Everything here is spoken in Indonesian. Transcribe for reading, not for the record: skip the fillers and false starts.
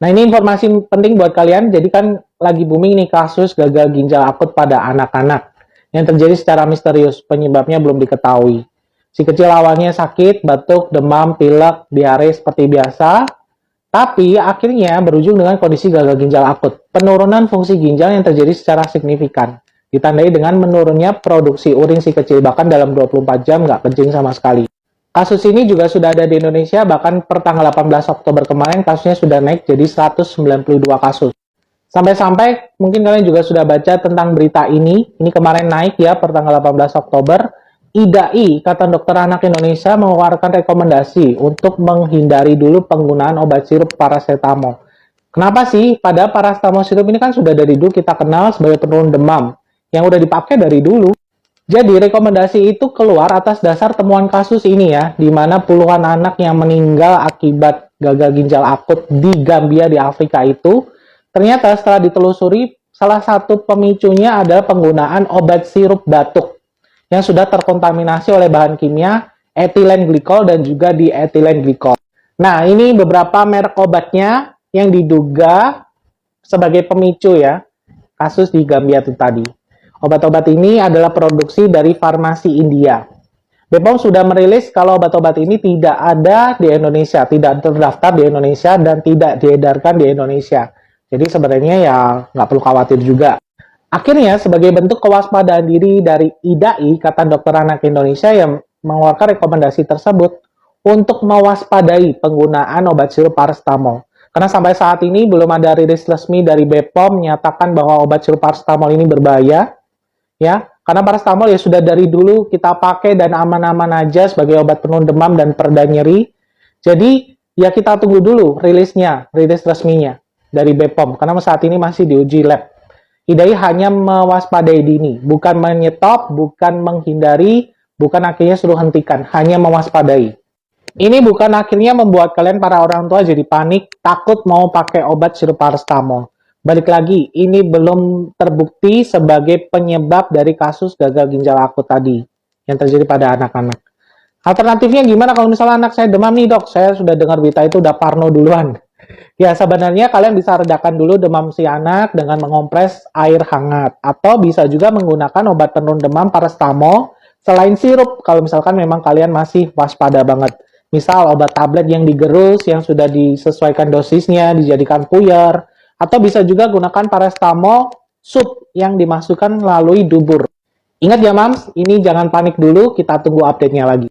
Nah, ini informasi penting buat kalian. Jadi kan lagi booming nih kasus gagal ginjal akut pada anak-anak yang terjadi secara misterius. Penyebabnya belum diketahui. Si kecil awalnya sakit, batuk, demam, pilek, diare seperti biasa, tapi akhirnya berujung dengan kondisi gagal ginjal akut. Penurunan fungsi ginjal yang terjadi secara signifikan. Ditandai dengan menurunnya produksi urin si kecil, bahkan dalam 24 jam nggak kencing sama sekali. Kasus ini juga sudah ada di Indonesia, bahkan per tanggal 18 Oktober kemarin kasusnya sudah naik jadi 192 kasus. Sampai-sampai mungkin kalian juga sudah baca tentang berita ini kemarin naik ya per tanggal 18 Oktober, IDAI, Ikatan Dokter Anak Indonesia, mengeluarkan rekomendasi untuk menghindari dulu penggunaan obat sirup paracetamol. Kenapa sih? Pada paracetamol sirup ini kan sudah dari dulu kita kenal sebagai penurun demam, yang udah dipakai dari dulu. Jadi rekomendasi itu keluar atas dasar temuan kasus ini ya, di mana puluhan anak yang meninggal akibat gagal ginjal akut di Gambia di Afrika itu, ternyata setelah ditelusuri, salah satu pemicunya adalah penggunaan obat sirup batuk yang sudah terkontaminasi oleh bahan kimia etilen glikol dan juga dietilen glikol. Nah, ini beberapa merek obatnya yang diduga sebagai pemicu ya, kasus di Gambia itu tadi. Obat-obat ini adalah produksi dari farmasi India. BPOM sudah merilis kalau obat-obat ini tidak ada di Indonesia, tidak terdaftar di Indonesia, dan tidak diedarkan di Indonesia. Jadi sebenarnya ya nggak perlu khawatir juga. Akhirnya, sebagai bentuk kewaspadaan diri dari IDAI, Ikatan Dokter Anak Indonesia, yang mengeluarkan rekomendasi tersebut untuk mewaspadai penggunaan obat sirup paracetamol. Karena sampai saat ini belum ada rilis resmi dari BPOM menyatakan bahwa obat sirup paracetamol ini berbahaya, ya. Karena paracetamol ya sudah dari dulu kita pakai dan aman-aman aja sebagai obat penurun demam dan pereda nyeri. Jadi ya kita tunggu dulu rilis resminya dari BPOM, karena saat ini masih diuji lab. IDAI hanya mewaspadai dini, bukan menyetop, bukan menghindari, bukan akhirnya suruh hentikan, hanya mewaspadai. Ini bukan akhirnya membuat kalian para orang tua jadi panik, takut mau pakai obat sirup paracetamol. Balik lagi, ini belum terbukti sebagai penyebab dari kasus gagal ginjal akut tadi yang terjadi pada anak-anak. Alternatifnya gimana kalau misalnya anak saya demam nih dok, saya sudah dengar berita itu udah parno duluan. Ya sebenarnya kalian bisa redakan dulu demam si anak dengan mengompres air hangat, atau bisa juga menggunakan obat penurun demam paracetamol selain sirup kalau misalkan memang kalian masih waspada banget. Misal obat tablet yang digerus yang sudah disesuaikan dosisnya dijadikan puyer, atau bisa juga gunakan paracetamol sup yang dimasukkan melalui dubur. Ingat ya mams, ini jangan panik dulu, kita tunggu update-nya lagi.